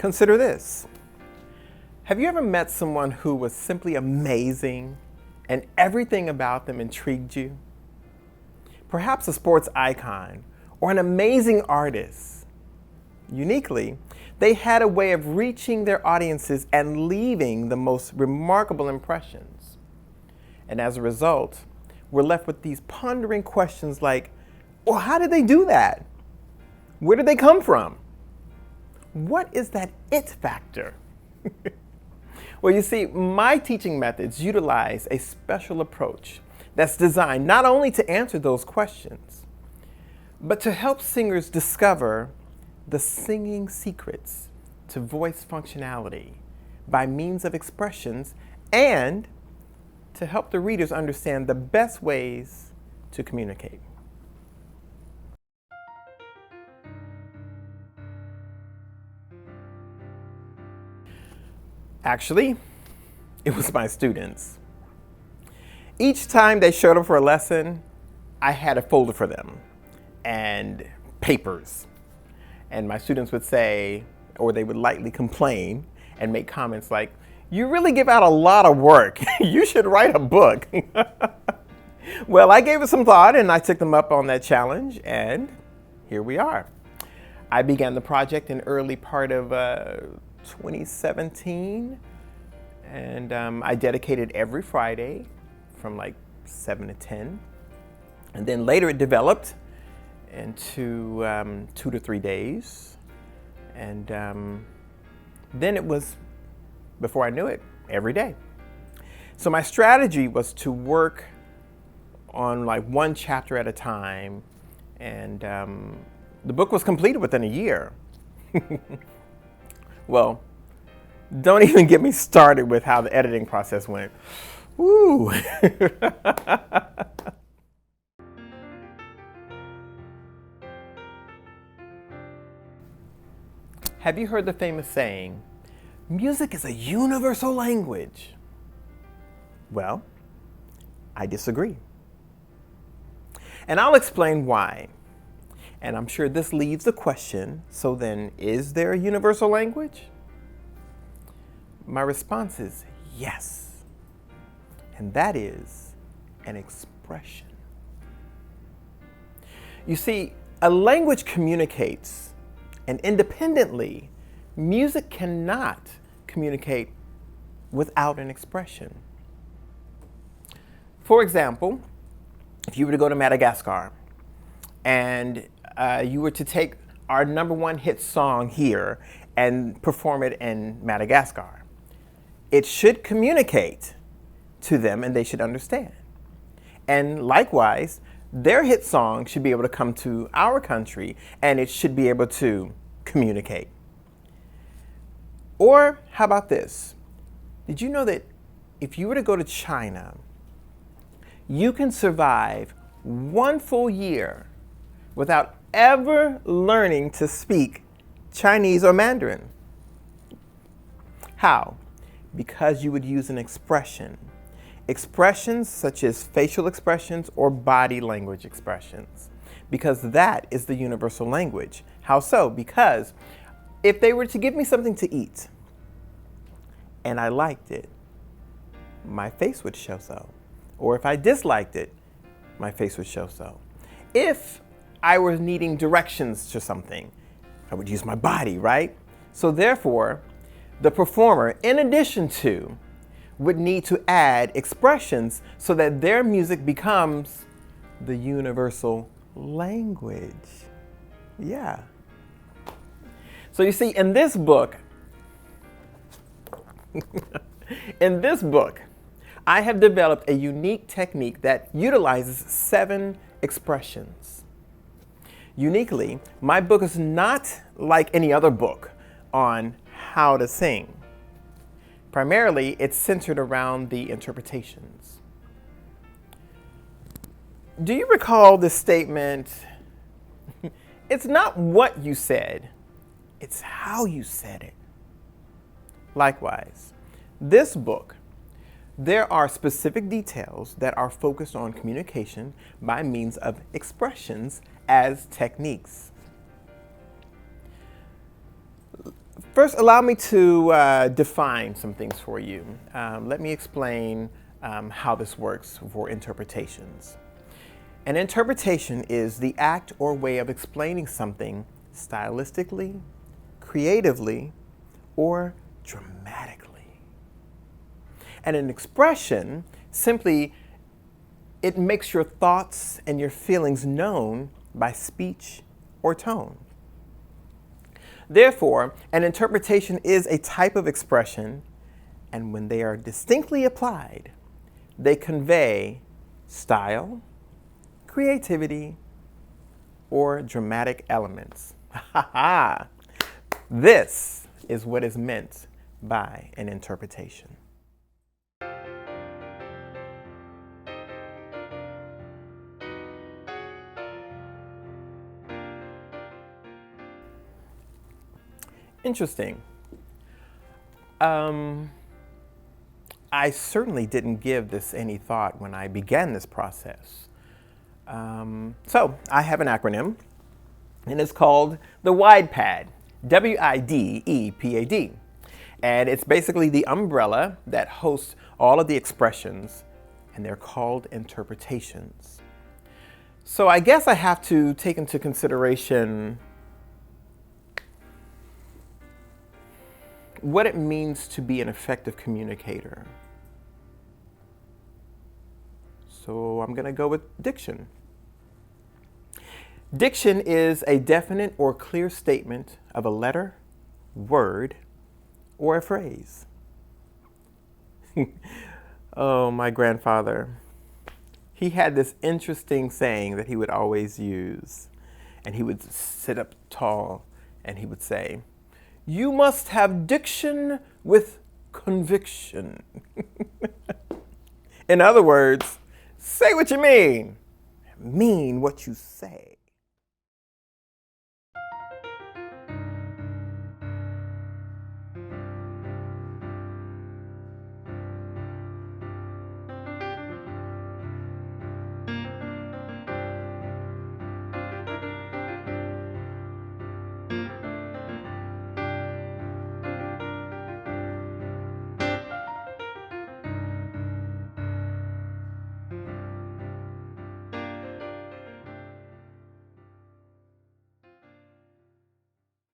Consider this. Have you ever met someone who was simply amazing and everything about them intrigued you? Perhaps a sports icon or an amazing artist. Uniquely, they had a way of reaching their audiences and leaving the most remarkable impressions. And as a result, we're left with these pondering questions like, well, how did they do that? Where did they come from? What is that it factor? Well, you see, my teaching methods utilize a special approach that's designed not only to answer those questions, but to help singers discover the singing secrets to voice functionality by means of expressions, and to help the readers understand the best ways to communicate. Actually, it was my students. Each time they showed up for a lesson, I had a folder for them and papers. And my students would say, or they would lightly complain and make comments like, "You really give out a lot of work. You should write a book." Well, I gave it some thought and I took them up on that challenge, and here we are. I began the project in early part of 2017, and I dedicated every Friday from like 7 to 10. And then later it developed into 2 to 3 days. And then it was, before I knew it, every day. So my strategy was to work on like one chapter at a time. And the book was completed within a year. Well, don't even get me started with how the editing process went. Woo! Have you heard the famous saying, music is a universal language? Well, I disagree. And I'll explain why. And I'm sure this leaves the question, so then, is there a universal language? My response is yes. And that is an expression. You see, a language communicates, and independently, music cannot communicate without an expression. For example, if you were to go to Madagascar and you were to take our #1 hit song here and perform it in Madagascar, it should communicate to them and they should understand. And likewise, their hit song should be able to come to our country and it should be able to communicate. Or how about this? Did you know that if you were to go to China, you can survive 1 full year without ever learning to speak Chinese or Mandarin? How? Because you would use an expression. Expressions such as facial expressions or body language expressions. Because that is the universal language. How so? Because if they were to give me something to eat and I liked it, my face would show so. Or if I disliked it, my face would show so. If I was needing directions to something, I would use my body, right? So therefore, the performer, in addition to, would need to add expressions so that their music becomes the universal language. Yeah. So you see, in this book, I have developed a unique technique that utilizes 7 expressions. Uniquely, my book is not like any other book on how to sing. Primarily, it's centered around the interpretations. Do you recall the statement, it's not what you said, it's how you said it? Likewise, this book, there are specific details that are focused on communication by means of expressions as techniques. First, allow me to define some things for you. Let me explain how this works for interpretations. An interpretation is the act or way of explaining something stylistically, creatively, or dramatically. And an expression simply, it makes your thoughts and your feelings known by speech or tone. Therefore, an interpretation is a type of expression, and when they are distinctly applied, they convey style, creativity, or dramatic elements. Ha ha! This is what is meant by an interpretation. Interesting. I certainly didn't give this any thought when I began this process. So I have an acronym, and it's called the WIDEPAD, WIDEPAD. And it's basically the umbrella that hosts all of the expressions, and they're called interpretations. So I guess I have to take into consideration what it means to be an effective communicator. So I'm going to go with diction. Diction is a definite or clear statement of a letter, word, or a phrase. Oh, my grandfather. He had this interesting saying that he would always use. And he would sit up tall and he would say, "You must have diction with conviction." In other words, say what you mean what you say.